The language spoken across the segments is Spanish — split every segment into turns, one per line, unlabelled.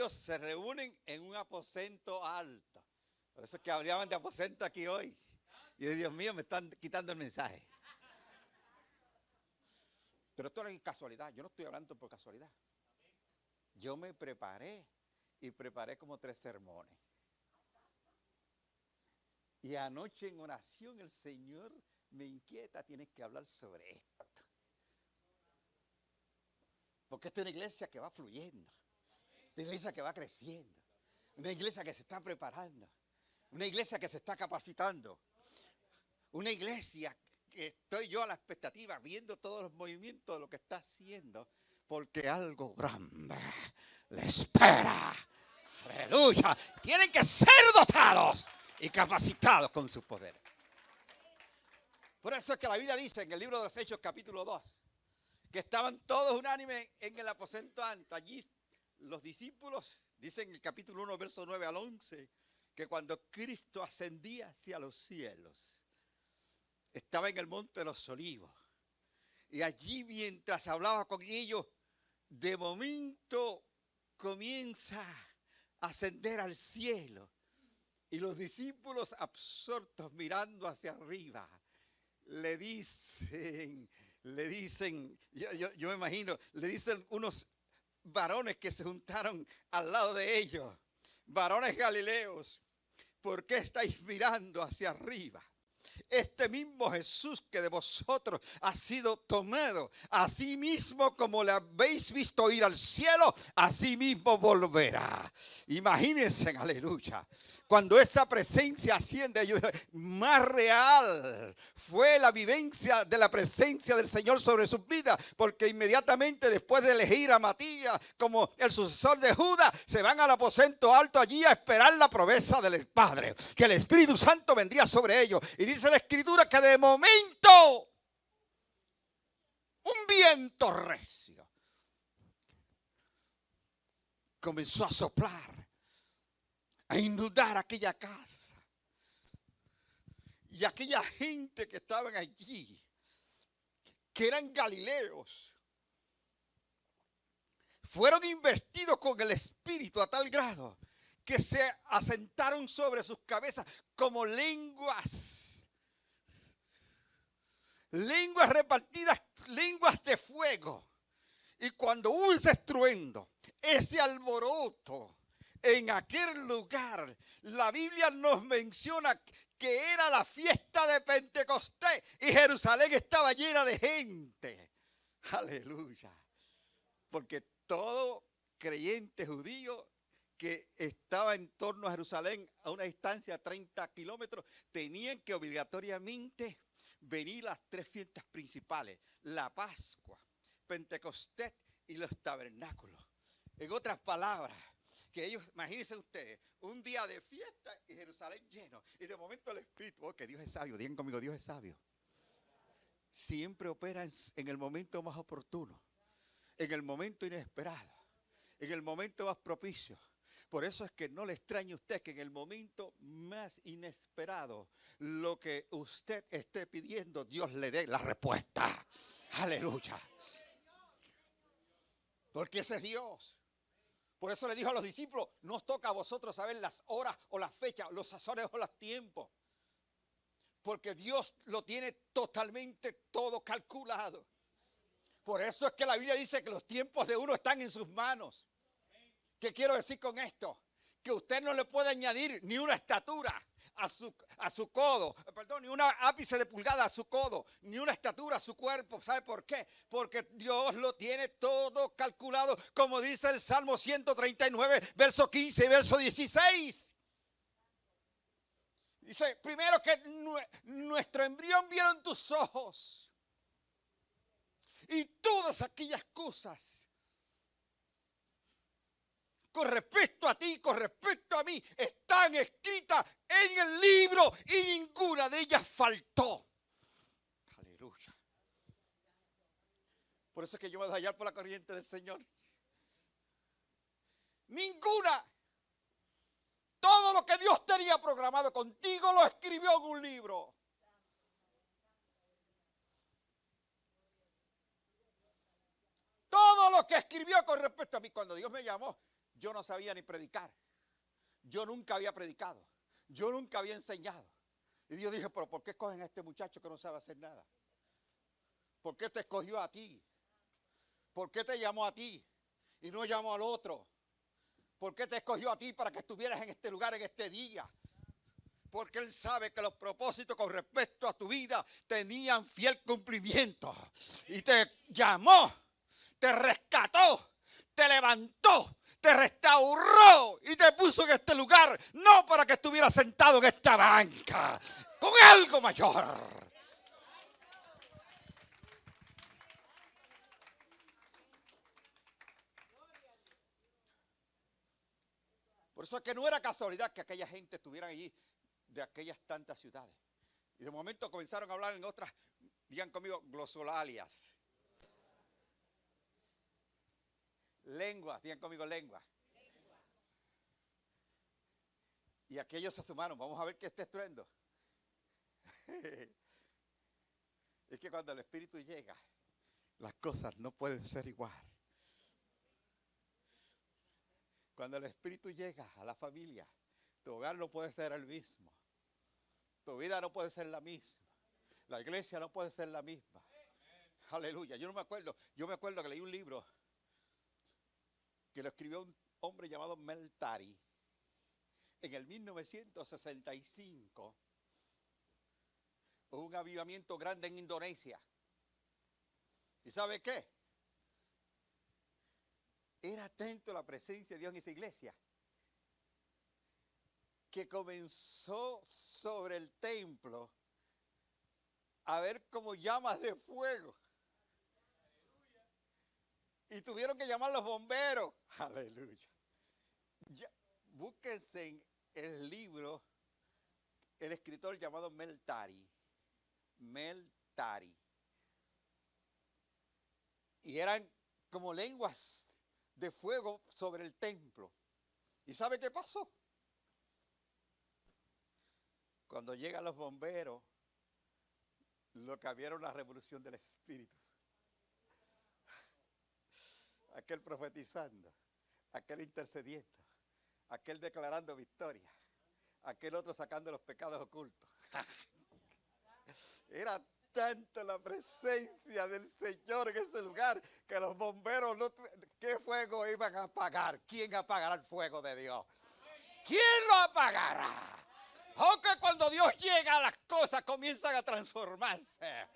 ellos se reúnen en un aposento alto. Por eso es que hablaban de aposento aquí hoy. Y Dios mío, me están quitando el mensaje. Pero esto no es casualidad. Yo no estoy hablando por casualidad. Yo me preparé y preparé como 3 sermones. Y anoche en oración el Señor me inquieta, tienes que hablar sobre esto. Porque esta es una iglesia que va fluyendo. Una iglesia que va creciendo. Una iglesia que se está preparando. Una iglesia que se está capacitando. Una iglesia que estoy yo a la expectativa, viendo todos los movimientos de lo que está haciendo. Porque algo grande le espera. Aleluya. Tienen que ser dotados y capacitados con sus poderes. Por eso es que la Biblia dice en el libro de los Hechos capítulo 2 que estaban todos unánimes en el aposento alto. Allí los discípulos dicen en el capítulo 1 verso 9 al 11 que cuando Cristo ascendía hacia los cielos estaba en el monte de los Olivos y allí mientras hablaba con ellos de momento comienza a ascender al cielo y los discípulos absortos mirando hacia arriba le dicen, yo me imagino, le dicen unos varones que se juntaron al lado de ellos, varones galileos, ¿por qué estáis mirando hacia arriba? Este mismo Jesús que de vosotros ha sido tomado, así mismo como le habéis visto ir al cielo, así mismo volverá. Imagínense, aleluya. Cuando esa presencia asciende, más real fue la vivencia de la presencia del Señor sobre sus vidas, porque inmediatamente después de elegir a Matías como el sucesor de Judas, se van al aposento alto allí a esperar la promesa del Padre, que el Espíritu Santo vendría sobre ellos. Y dice la Escritura que de momento un viento recio comenzó a soplar, a inundar aquella casa. Y aquella gente que estaban allí, que eran galileos, fueron investidos con el Espíritu a tal grado que se asentaron sobre sus cabezas como lenguas repartidas, lenguas de fuego. Y cuando hubo ese estruendo, ese alboroto en aquel lugar, la Biblia nos menciona que era la fiesta de Pentecostés y Jerusalén estaba llena de gente. Aleluya. Porque todo creyente judío que estaba en torno a Jerusalén a una distancia de 30 kilómetros, tenían que obligatoriamente venir las 3 fiestas principales, la Pascua, Pentecostés y los tabernáculos. En otras palabras, que ellos, imagínense ustedes, un día de fiesta y Jerusalén lleno, y de momento el Espíritu, que Dios es sabio, digan conmigo, Dios es sabio. Siempre opera en el momento más oportuno, en el momento inesperado, en el momento más propicio. Por eso es que no le extrañe a usted que en el momento más inesperado, lo que usted esté pidiendo, Dios le dé la respuesta. Aleluya. Porque ese es Dios. Por eso le dijo a los discípulos, no os toca a vosotros saber las horas o las fechas, los sazones o los tiempos. Porque Dios lo tiene totalmente todo calculado. Por eso es que la Biblia dice que los tiempos de uno están en sus manos. ¿Qué quiero decir con esto? Que usted no le puede añadir ni una estatura a su codo, perdón, ni una ápice de pulgada a su codo, ni una estatura a su cuerpo. ¿Sabe por qué? Porque Dios lo tiene todo calculado, como dice el Salmo 139, verso 15 y verso 16. Dice, primero que nuestro embrión vieron tus ojos y todas aquellas cosas con respecto a ti, con respecto a mí, están escritas en el libro y ninguna de ellas faltó. Aleluya. Por eso es que yo me voy a hallar por la corriente del Señor. Ninguna. Todo lo que Dios tenía programado contigo lo escribió en un libro. Todo lo que escribió con respecto a mí. Cuando Dios me llamó, yo no sabía ni predicar. Yo nunca había predicado. Yo nunca había enseñado. Y Dios dijo, pero ¿por qué escogen a este muchacho que no sabe hacer nada? ¿Por qué te escogió a ti? ¿Por qué te llamó a ti y no llamó al otro? ¿Por qué te escogió a ti para que estuvieras en este lugar en este día? Porque Él sabe que los propósitos con respecto a tu vida tenían fiel cumplimiento. Y te llamó, te rescató, te levantó, te restauró y te puso en este lugar, no para que estuvieras sentado en esta banca, con algo mayor. Por eso es que no era casualidad que aquella gente estuviera allí de aquellas tantas ciudades. Y de momento comenzaron a hablar en otras, digan conmigo, glosolalias. Lenguas, digan conmigo, lenguas. Y aquellos se sumaron, vamos a ver qué está estruendo. Es que cuando el Espíritu llega, las cosas no pueden ser igual. Cuando el Espíritu llega a la familia, tu hogar no puede ser el mismo. Tu vida no puede ser la misma. La iglesia no puede ser la misma. Aleluya. Yo me acuerdo que leí un libro que lo escribió un hombre llamado Mel Tari en el 1965. Hubo un avivamiento grande en Indonesia. ¿Y sabe qué? Era tanto la presencia de Dios en esa iglesia que comenzó sobre el templo a ver como llamas de fuego. Y tuvieron que llamar a los bomberos. Aleluya. Búsquense en el libro, el escritor llamado Mel Tari. Mel Tari. Y eran como lenguas de fuego sobre el templo. ¿Y sabe qué pasó? Cuando llegan los bomberos, lo que había era una revolución del espíritu. Aquel profetizando, aquel intercediendo, aquel declarando victoria, aquel otro sacando los pecados ocultos. Era tanto la presencia del Señor en ese lugar que los bomberos no... ¿Qué fuego iban a apagar? ¿Quién apagará el fuego de Dios? ¿Quién lo apagará? Aunque cuando Dios llega, las cosas comienzan a transformarse.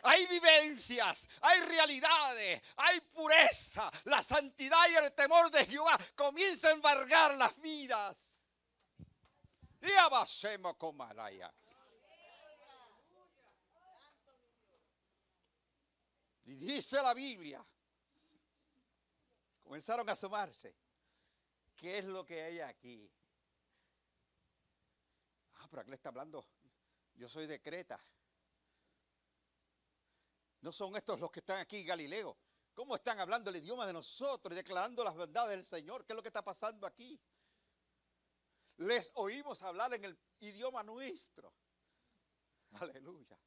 Hay vivencias, hay realidades, hay pureza. La santidad y el temor de Jehová comienza a embargar las vidas. Y abasemos con Malaya. Y dice la Biblia, comenzaron a asomarse. ¿Qué es lo que hay aquí? Pero aquí le está hablando, yo soy de Creta. No son estos los que están aquí, Galileo. ¿Cómo están hablando el idioma de nosotros y declarando las verdades del Señor? ¿Qué es lo que está pasando aquí? Les oímos hablar en el idioma nuestro. Aleluya.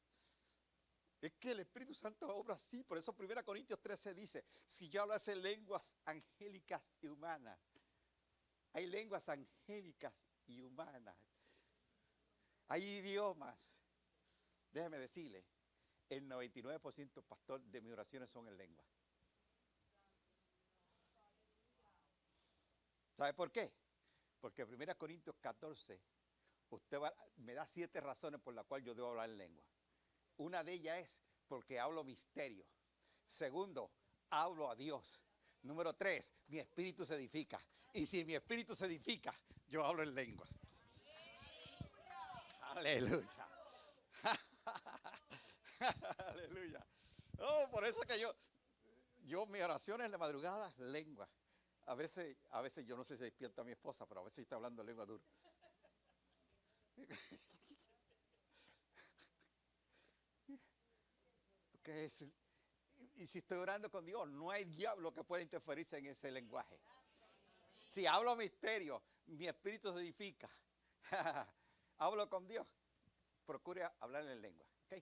Es que el Espíritu Santo obra así. Por eso 1 Corintios 13 dice, si yo hablase lenguas angélicas y humanas. Hay lenguas angélicas y humanas. Hay idiomas. Déjeme decirle, el 99% pastor de mis oraciones son en lengua. ¿Sabe por qué? Porque 1 Corintios 14, me da 7 razones por las cuales yo debo hablar en lengua. Una de ellas es porque hablo misterio. Segundo, hablo a Dios. Número 3, mi espíritu se edifica. Y si mi espíritu se edifica, yo hablo en lengua. Aleluya. Aleluya. Oh, por eso que yo mis oraciones en la madrugada, lengua. A veces yo no sé si despierta a mi esposa, pero a veces está hablando lengua dura. Y si estoy orando con Dios, no hay diablo que pueda interferirse en ese lenguaje. Si hablo misterio, mi espíritu se edifica. Hablo con Dios, procure hablar en lengua. ¿Okay?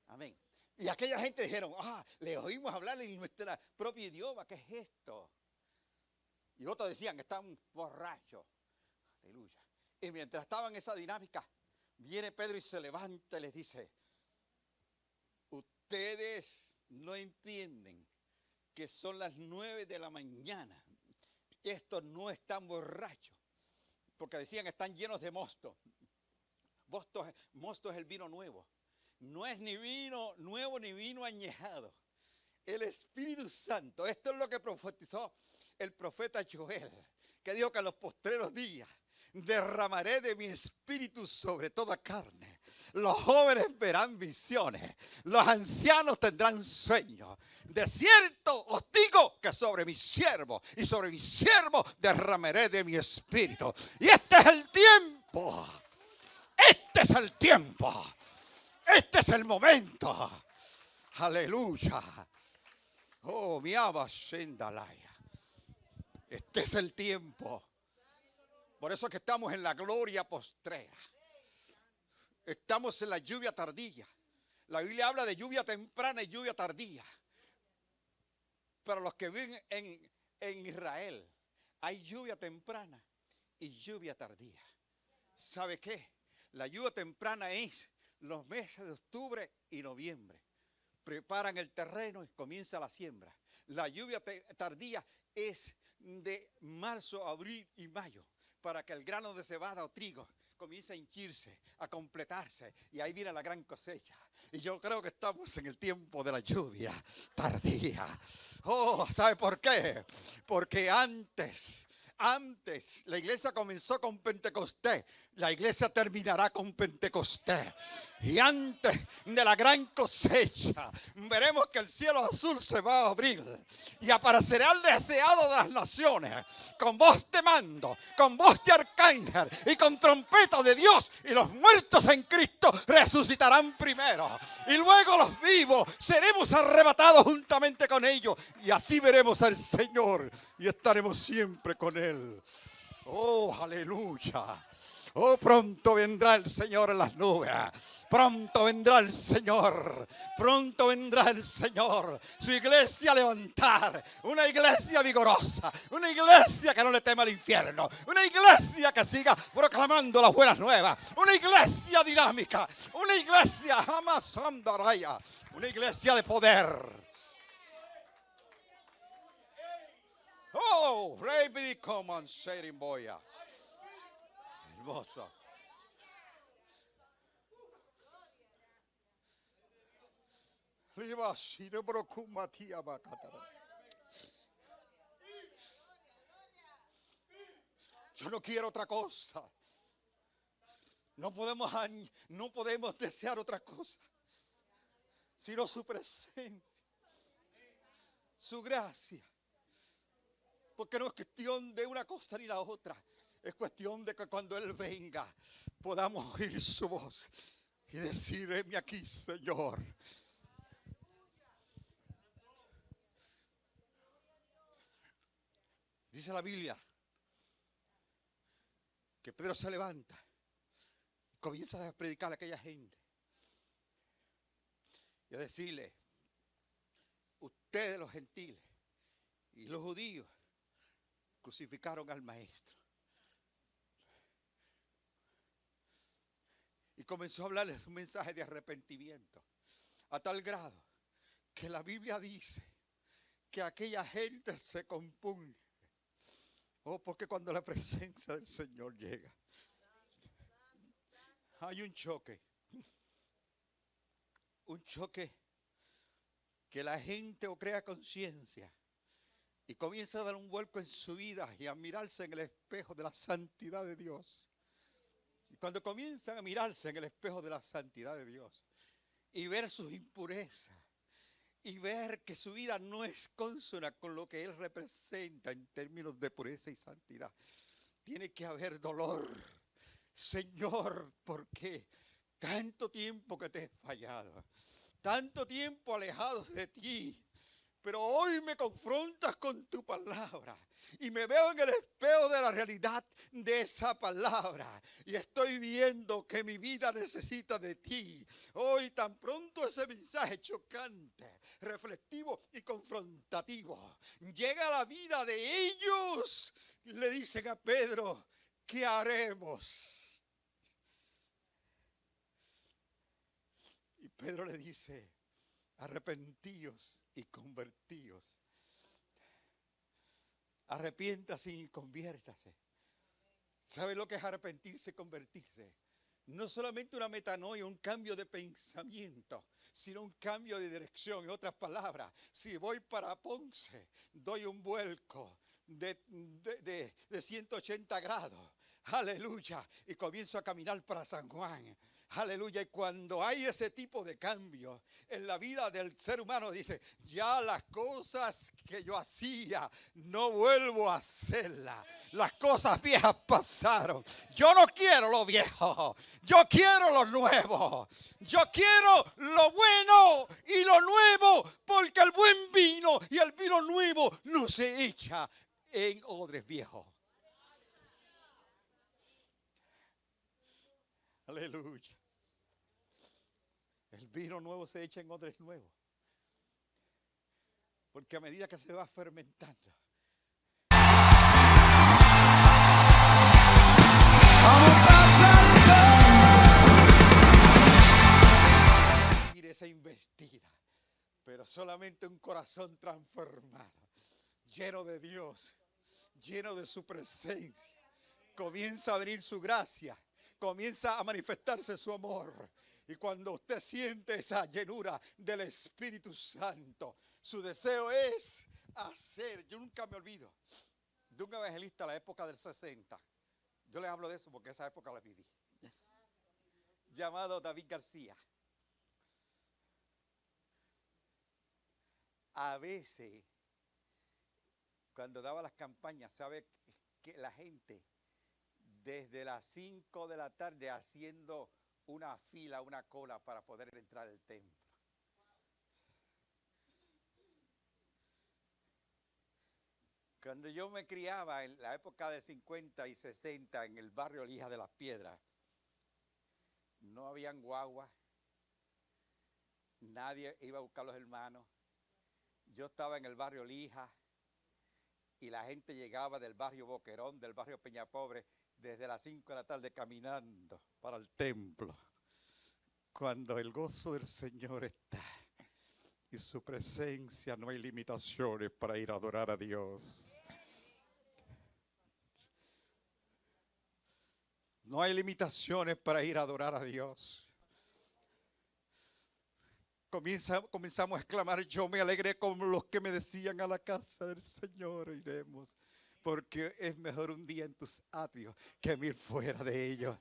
Amén. Y aquella gente dijeron, le oímos hablar en nuestro propio idioma. ¿Qué es esto? Y otros decían que están borrachos. Aleluya. Y mientras estaban en esa dinámica, viene Pedro y se levanta y les dice: ustedes no entienden que son las 9 de la mañana. Estos no están borrachos, porque decían que están llenos de mosto. Mosto es el vino nuevo. No es ni vino nuevo ni vino añejado. El Espíritu Santo. Esto es lo que profetizó el profeta Joel, que dijo que en los postreros días derramaré de mi espíritu sobre toda carne. Los jóvenes verán visiones, los ancianos tendrán sueños. De cierto os digo que sobre mis siervos y sobre mis siervos derramaré de mi espíritu. Y este es el tiempo. Este es el tiempo. Este es el momento. Aleluya. Oh, mi Abba Shendalaya. Este es el tiempo. Por eso es que estamos en la gloria postrera. Estamos en la lluvia tardía. La Biblia habla de lluvia temprana y lluvia tardía. Para los que viven en Israel, hay lluvia temprana y lluvia tardía. ¿Sabe qué? La lluvia temprana es los meses de octubre y noviembre. Preparan el terreno y comienza la siembra. La lluvia tardía es de marzo, abril y mayo, para que el grano de cebada o trigo comience a hinchirse, a completarse, y ahí viene la gran cosecha. Y yo creo que estamos en el tiempo de la lluvia tardía. Oh, ¿sabe por qué? Porque antes la iglesia comenzó con Pentecostés, la iglesia terminará con Pentecostés. Y antes de la gran cosecha, veremos que el cielo azul se va a abrir y aparecerá el deseado de las naciones, con voz de mando, con voz de arcángel y con trompeta de Dios. Y los muertos en Cristo resucitarán primero. Y luego los vivos seremos arrebatados juntamente con ellos. Y así veremos al Señor y estaremos siempre con Él. Oh, aleluya. Oh, pronto vendrá el Señor en las nubes. Pronto vendrá el Señor. Pronto vendrá el Señor. Su iglesia a levantar. Una iglesia vigorosa. Una iglesia que no le teme al infierno. Una iglesia que siga proclamando las buenas nuevas. Una iglesia dinámica. Una iglesia jamás andaraya. Una iglesia de poder. Oh, Rey Common Sharing Boya. Hermoso. Yo no quiero otra cosa. No podemos desear otra cosa, sino su presencia, su gracia. Porque no es cuestión de una cosa ni la otra. Es cuestión de que cuando Él venga podamos oír su voz y decir: heme aquí, Señor. Dice la Biblia que Pedro se levanta y comienza a predicar a aquella gente y a decirle: ustedes los gentiles y los judíos crucificaron al Maestro. Y comenzó a hablarles un mensaje de arrepentimiento, a tal grado que la Biblia dice que aquella gente se compunge. Oh, porque cuando la presencia del Señor llega, hay un choque que la gente o crea conciencia y comienza a dar un vuelco en su vida y a mirarse en el espejo de la santidad de Dios. Y cuando comienzan a mirarse en el espejo de la santidad de Dios y ver sus impurezas y ver que su vida no es consona con lo que Él representa en términos de pureza y santidad, tiene que haber dolor. Señor, ¿por qué tanto tiempo que te he fallado? Tanto tiempo alejado de ti. Pero hoy me confrontas con tu palabra y me veo en el espejo de la realidad de esa palabra y estoy viendo que mi vida necesita de ti. Hoy tan pronto ese mensaje chocante, reflexivo y confrontativo llega a la vida de ellos, le dicen a Pedro, ¿qué haremos? Y Pedro le dice, arrepentíos y convertíos. Arrepiéntase y conviértase. ¿Sabe lo que es arrepentirse y convertirse? No solamente una metanoia, un cambio de pensamiento, sino un cambio de dirección. En otras palabras, si voy para Ponce, doy un vuelco de 180 grados. Aleluya. Y comienzo a caminar para San Juan. Aleluya. Y cuando hay ese tipo de cambio en la vida del ser humano, dice, ya las cosas que yo hacía no vuelvo a hacerlas. Las cosas viejas pasaron. Yo no quiero lo viejo. Yo quiero lo nuevo. Yo quiero lo bueno y lo nuevo, porque el buen vino y el vino nuevo no se echa en odres viejos. Aleluya. El vino nuevo se echa en odres nuevos. Porque a medida que se va fermentando, esa investida, pero solamente un corazón transformado, lleno de Dios, lleno de su presencia, comienza a venir su gracia, comienza a manifestarse su amor. Y cuando usted siente esa llenura del Espíritu Santo, su deseo es hacer. Yo nunca me olvido de un evangelista de la época del 60. Yo les hablo de eso porque esa época la viví. Llamado David García. A veces, cuando daba las campañas, sabe que la gente desde las 5 de la tarde haciendo una fila, una cola para poder entrar al templo. Cuando yo me criaba en la época de 50 y 60 en el barrio Lija de las Piedras, no habían guagua, nadie iba a buscar a los hermanos. Yo estaba en el barrio Lija y la gente llegaba del barrio Boquerón, del barrio Peñapobre, desde las 5 de la tarde caminando para el templo. Cuando el gozo del Señor está y su presencia, no hay limitaciones para ir a adorar a Dios. No hay limitaciones para ir a adorar a Dios. Comenzamos a exclamar, yo me alegré con los que me decían, a la casa del Señor iremos, porque es mejor un día en tus atrios que 1000 fuera de ellos.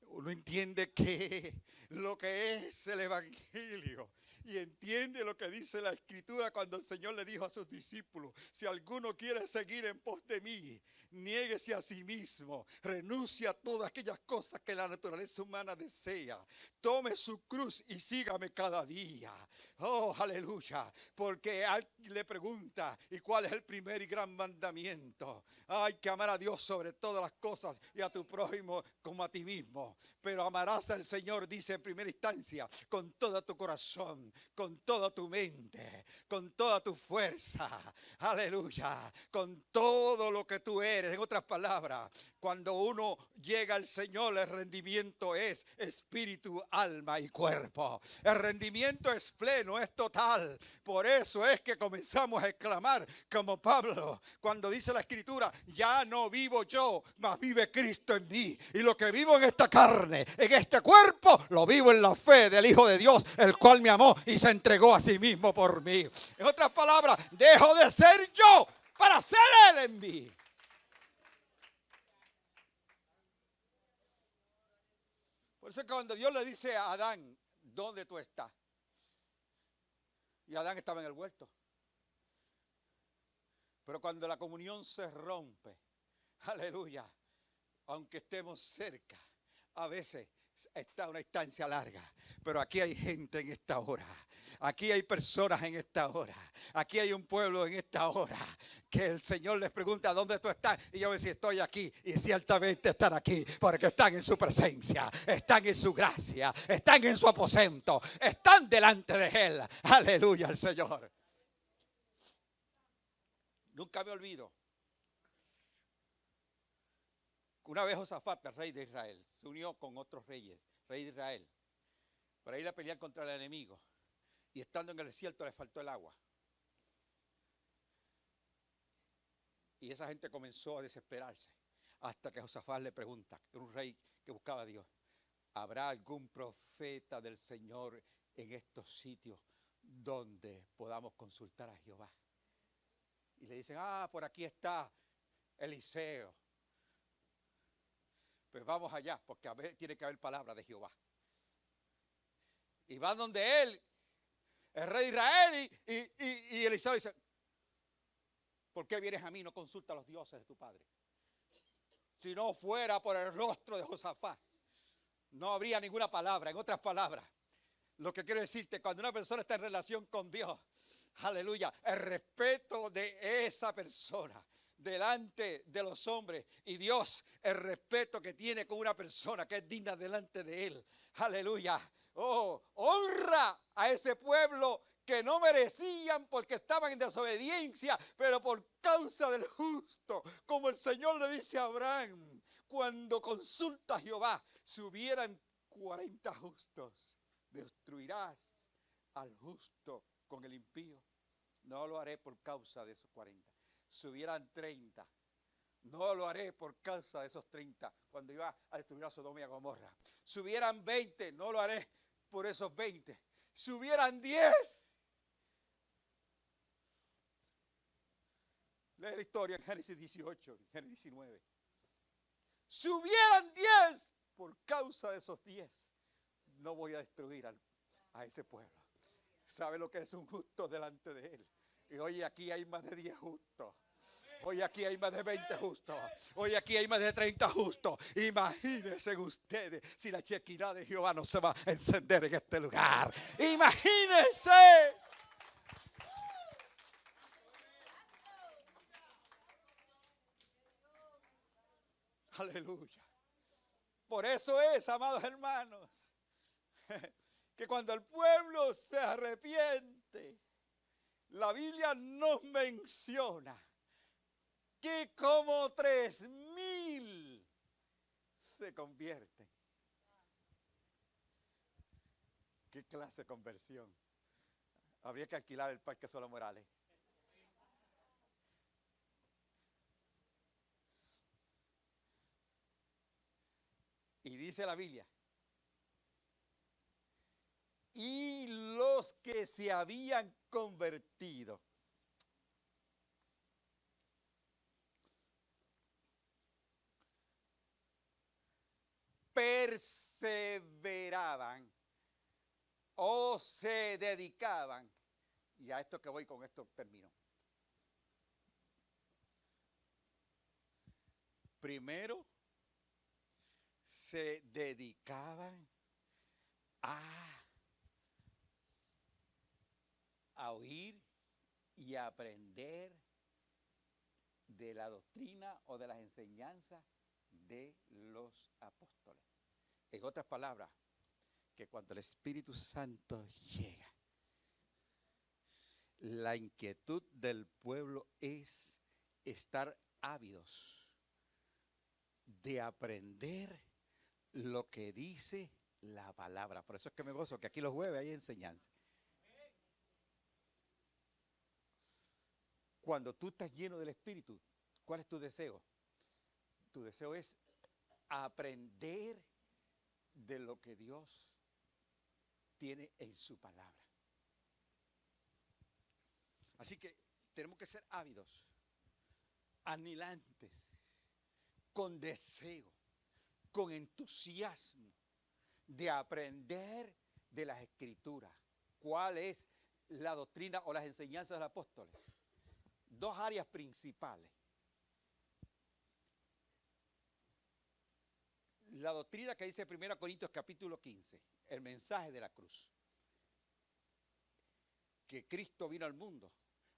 Uno entiende que lo que es el Evangelio y entiende lo que dice la Escritura cuando el Señor le dijo a sus discípulos, si alguno quiere seguir en pos de mí, niéguese a sí mismo, renuncie a todas aquellas cosas que la naturaleza humana desea, tome su cruz y sígame cada día. Oh, aleluya, porque alguien le pregunta, ¿y cuál es el primer y gran mandamiento? Hay que amar a Dios sobre todas las cosas y a tu prójimo como a ti mismo. Pero amarás al Señor, dice en primera instancia, con todo tu corazón, con toda tu mente, con toda tu fuerza, aleluya, con todo lo que tú eres. En otras palabras, cuando uno llega al Señor, el rendimiento es espíritu, alma y cuerpo. El rendimiento es pleno, es total. Por eso es que comenzamos a exclamar como Pablo, cuando dice la Escritura, ya no vivo yo, mas vive Cristo en mí. Y lo que vivo en esta carne, en este cuerpo, lo vivo en la fe del Hijo de Dios, el cual me amó y se entregó a sí mismo por mí. En otras palabras, dejo de ser yo para ser Él en mí. Por eso cuando Dios le dice a Adán, ¿dónde tú estás? Y Adán estaba en el huerto. Pero cuando la comunión se rompe, aleluya, aunque estemos cerca, a veces está una distancia larga. Pero aquí hay gente en esta hora. Aquí hay personas en esta hora. Aquí hay un pueblo en esta hora que el Señor les pregunta: ¿dónde tú estás? Y yo voy a decir: estoy aquí. Y ciertamente están aquí porque están en su presencia, están en su gracia, están en su aposento, están delante de Él. Aleluya al Señor. Nunca me olvido. Una vez Josafat, el rey de Israel, se unió con otros reyes, rey de Israel, para ir a pelear contra el enemigo. Y estando en el desierto le faltó el agua. Y esa gente comenzó a desesperarse. Hasta que Josafat le pregunta, era un rey que buscaba a Dios: ¿habrá algún profeta del Señor en estos sitios donde podamos consultar a Jehová? Y le dicen: por aquí está Eliseo. Pues vamos allá, porque tiene que haber palabra de Jehová. Y van donde él, el rey de Israel, y Eliseo dice: ¿por qué vienes a mí? No consulta a los dioses de tu padre. Si no fuera por el rostro de Josafat, no habría ninguna palabra. En otras palabras, lo que quiero decirte, cuando una persona está en relación con Dios, aleluya, el respeto de esa persona delante de los hombres, y Dios, el respeto que tiene con una persona que es digna delante de Él, aleluya, honra a ese pueblo que no merecían porque estaban en desobediencia, pero por causa del justo, como el Señor le dice a Abraham, cuando consulta a Jehová: si hubieran 40 justos, ¿destruirás al justo con el impío? No lo haré por causa de esos 40. Si hubieran 30, no lo haré por causa de esos 30, cuando iba a destruir a Sodoma y a Gomorra. Si hubieran 20, no lo haré por esos 20. Si hubieran 10, lee la historia en Génesis 18, Génesis 19. Si hubieran 10, por causa de esos 10, no voy a destruir a ese pueblo. ¿Sabe lo que es un justo delante de Él? Y hoy aquí hay más de 10 justos. Hoy aquí hay más de 20 justos. Hoy aquí hay más de 30 justos. Imagínense ustedes si la Shekinah de Jehová no se va a encender en este lugar. Imagínense. Aleluya. Por eso es, amados hermanos, que cuando el pueblo se arrepiente, la Biblia nos menciona que como 3,000 se convierten. ¿Qué clase de conversión? Habría que alquilar el Parque Solo Morales. Y dice la Biblia: y los que se habían convertido perseveraban o se dedicaban, y a esto que voy, con esto termino. Primero, se dedicaban a oír y a aprender de la doctrina o de las enseñanzas de los apóstoles. En otras palabras, que cuando el Espíritu Santo llega, la inquietud del pueblo es estar ávidos de aprender lo que dice la palabra. Por eso es que me gozo que aquí los jueves hay enseñanza. Cuando tú estás lleno del Espíritu, ¿cuál es tu deseo? Tu deseo es aprender de lo que Dios tiene en su palabra. Así que tenemos que ser ávidos, anhelantes, con deseo, con entusiasmo de aprender de las Escrituras. ¿Cuál es la doctrina o las enseñanzas de los apóstoles? Dos áreas principales: la doctrina que dice 1 Corintios capítulo 15, el mensaje de la cruz. Que Cristo vino al mundo,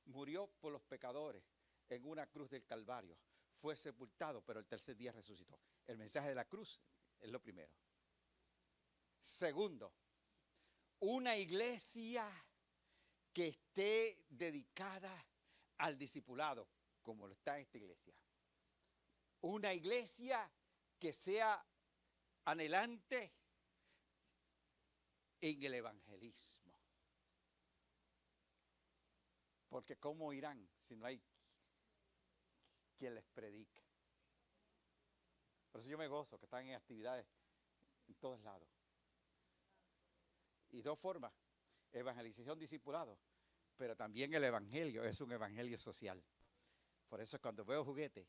murió por los pecadores en una cruz del Calvario, fue sepultado, pero el tercer día resucitó. El mensaje de la cruz es lo primero. Segundo, una iglesia que esté dedicada al discipulado, como lo está esta iglesia. Una iglesia que sea anhelante en el evangelismo. Porque ¿cómo irán si no hay quien les predique? Por eso yo me gozo que están en actividades en todos lados. Y dos formas, evangelización, discipulado, pero también el evangelio es un evangelio social. Por eso cuando veo juguetes,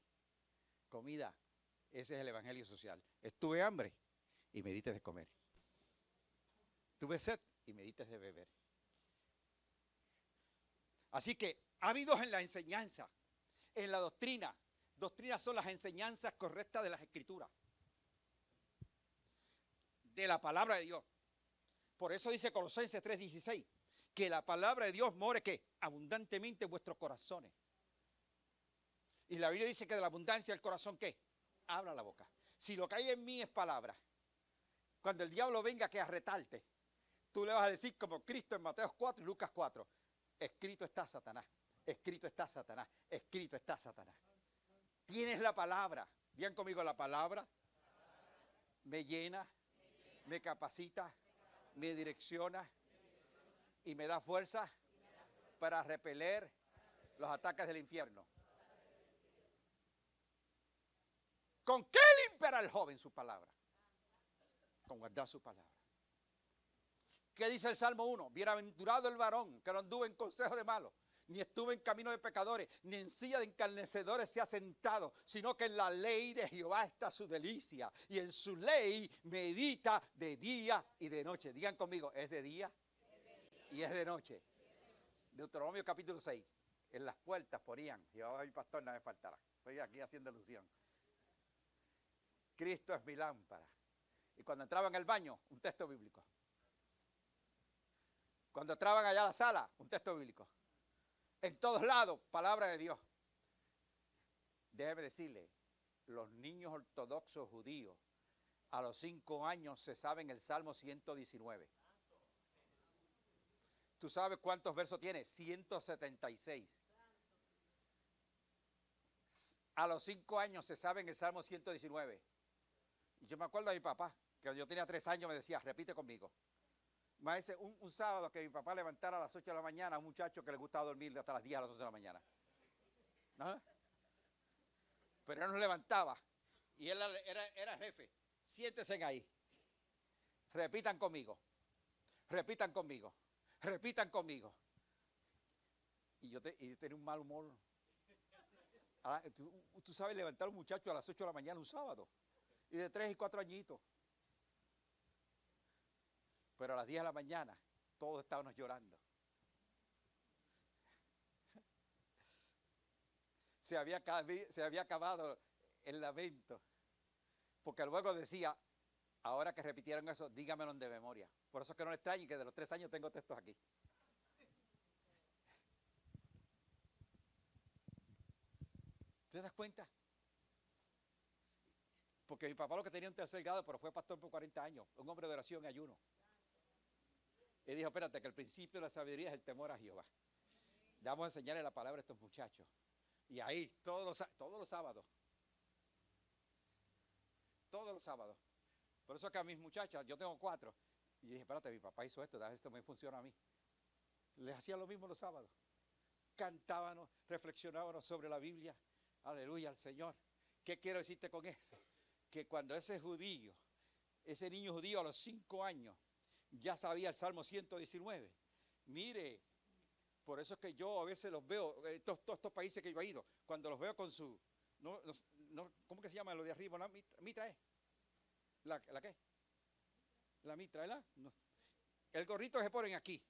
comida, ese es el evangelio social. Tuve hambre y me diste de comer. Tuve sed y me diste de beber. Así que ávidos en la enseñanza, en la doctrina. Doctrinas son las enseñanzas correctas de las Escrituras, de la palabra de Dios. Por eso dice Colosenses 3:16, que la palabra de Dios more ¿qué? Abundantemente en vuestros corazones. Y la Biblia dice que de la abundancia del corazón ¿qué? Habla la boca. Si lo que hay en mí es palabra, cuando el diablo venga a retarte, tú le vas a decir como Cristo en Mateo 4 y Lucas 4, escrito está Satanás, escrito está Satanás, escrito está Satanás. Tienes la palabra, digan conmigo, la palabra me llena, me capacita, me direcciona y me da fuerza para repeler los ataques del infierno. ¿Con qué limpiará el joven su palabra? Con guardar su palabra. ¿Qué dice el Salmo 1? Bienaventurado el varón que no anduvo en consejo de malos, ni estuvo en camino de pecadores, ni en silla de escarnecedores se ha sentado, sino que en la ley de Jehová está su delicia, y en su ley medita de día y de noche. Digan conmigo, ¿es de día? Y es de noche. Deuteronomio capítulo 6. En las puertas ponían, Jehová mi pastor, nada me faltará. Estoy aquí haciendo alusión. Cristo es mi lámpara. Y cuando entraban al baño, un texto bíblico. Cuando entraban allá a la sala, un texto bíblico. En todos lados, palabra de Dios. Déjeme decirle, los niños ortodoxos judíos a los 5 años se saben el Salmo 119. ¿Tú sabes cuántos versos tiene? 176. A los 5 años se saben el Salmo 119. Y yo me acuerdo de mi papá, que yo tenía 3 años, me decía, repite conmigo. Maese, un sábado que mi papá levantara a las 8 de la mañana a un muchacho que le gustaba dormir hasta las 10 a las 11 de la mañana. ¿Ah? Pero él nos levantaba y él era jefe. Siéntense ahí. Repitan conmigo. Repitan conmigo. Repitan conmigo. Y yo tenía un mal humor. Tú sabes levantar a un muchacho a las 8 de la mañana un sábado. Y de 3 y 4 añitos. Pero a las 10 de la mañana, todos estábamos llorando. Se había acabado el lamento. Porque luego decía, ahora que repitieron eso, dígamelo de memoria. Por eso es que no le extrañen que de los 3 años tengo textos aquí. ¿Te das cuenta? Porque mi papá lo que tenía un tercer grado, pero fue pastor por 40 años, un hombre de oración y ayuno. Y dijo, espérate, que el principio de la sabiduría es el temor a Jehová. Ya vamos a enseñarle la palabra a estos muchachos. Y ahí, todos los sábados. Todos los sábados. Por eso es que a mis muchachas, yo tengo 4. Y dije, espérate, mi papá hizo esto me funciona a mí. Les hacía lo mismo los sábados. Cantábamos, reflexionábamos sobre la Biblia. Aleluya al Señor. ¿Qué quiero decirte con eso? Que cuando ese niño judío a los 5 años, ya sabía el Salmo 119. Mire, por eso es que yo a veces los veo, todos estos países que yo he ido, cuando los veo con su, ¿cómo que se llama lo de arriba? ¿La mitra es? ¿La qué? La mitra, ¿verdad? No. El gorrito que se ponen aquí.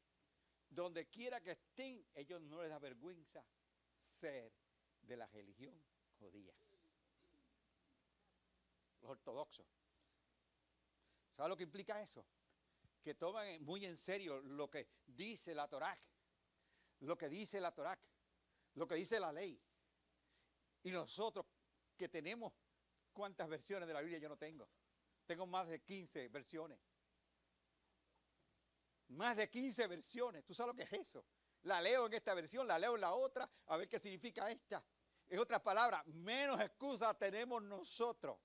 Donde quiera que estén, ellos no les da vergüenza ser de la religión judía. Los ortodoxos. ¿Sabe lo que implica eso? Que toman muy en serio lo que dice la Torá, lo que dice la Torá, lo que dice la ley. Y nosotros que tenemos, ¿cuántas versiones de la Biblia yo no tengo? Tengo más de 15 versiones. Más de 15 versiones. ¿Tú sabes lo que es eso? La leo en esta versión, la leo en la otra, a ver qué significa esta. En otras palabras, menos excusa tenemos nosotros.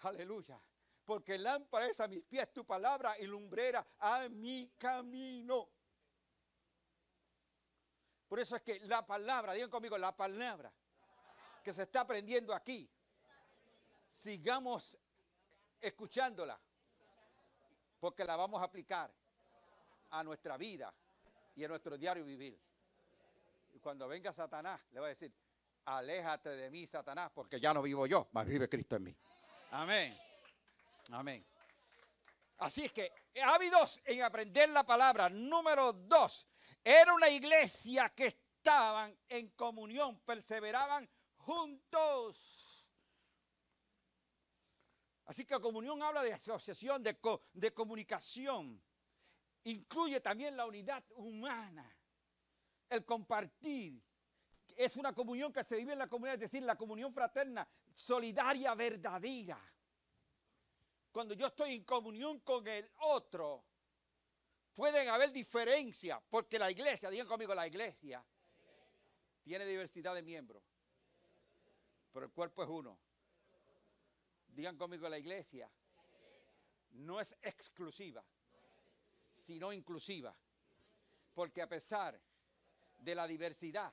Aleluya. Porque lámpara es a mis pies tu palabra y lumbrera a mi camino. Por eso es que la palabra, digan conmigo, la palabra que se está aprendiendo aquí, sigamos escuchándola, porque la vamos a aplicar a nuestra vida y a nuestro diario vivir. Y cuando venga Satanás, le va a decir, aléjate de mí, Satanás, porque ya no vivo yo, mas vive Cristo en mí. Amén. Amén. Así es que, ávidos en aprender la palabra. Número 2, era una iglesia que estaban en comunión, perseveraban juntos. Así que comunión habla de asociación, de comunicación. Incluye también la unidad humana, el compartir. Es una comunión que se vive en la comunidad, es decir, la comunión fraterna, solidaria, verdadera. Cuando yo estoy en comunión con el otro, pueden haber diferencias, porque la iglesia, digan conmigo, la iglesia tiene diversidad de miembros, pero el cuerpo es uno. Digan conmigo, la iglesia no es exclusiva, sino inclusiva, porque a pesar de la diversidad,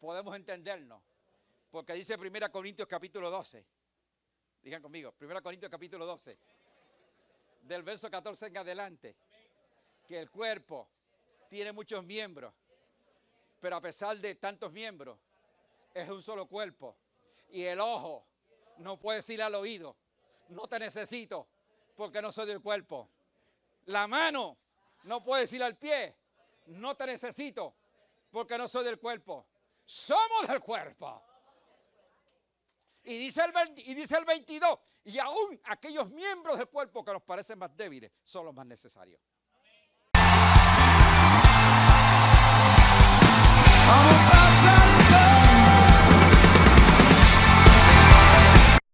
podemos entendernos, porque dice 1 Corintios capítulo 12, digan conmigo, 1 Corintios capítulo 12, del verso 14 en adelante, que el cuerpo tiene muchos miembros, pero a pesar de tantos miembros, es un solo cuerpo. Y el ojo no puede decir al oído, no te necesito, porque no soy del cuerpo. La mano no puede decir al pie, no te necesito, porque no soy del cuerpo. Somos del cuerpo. Y dice el 22, y aún aquellos miembros del cuerpo que nos parecen más débiles son los más necesarios.
Vamos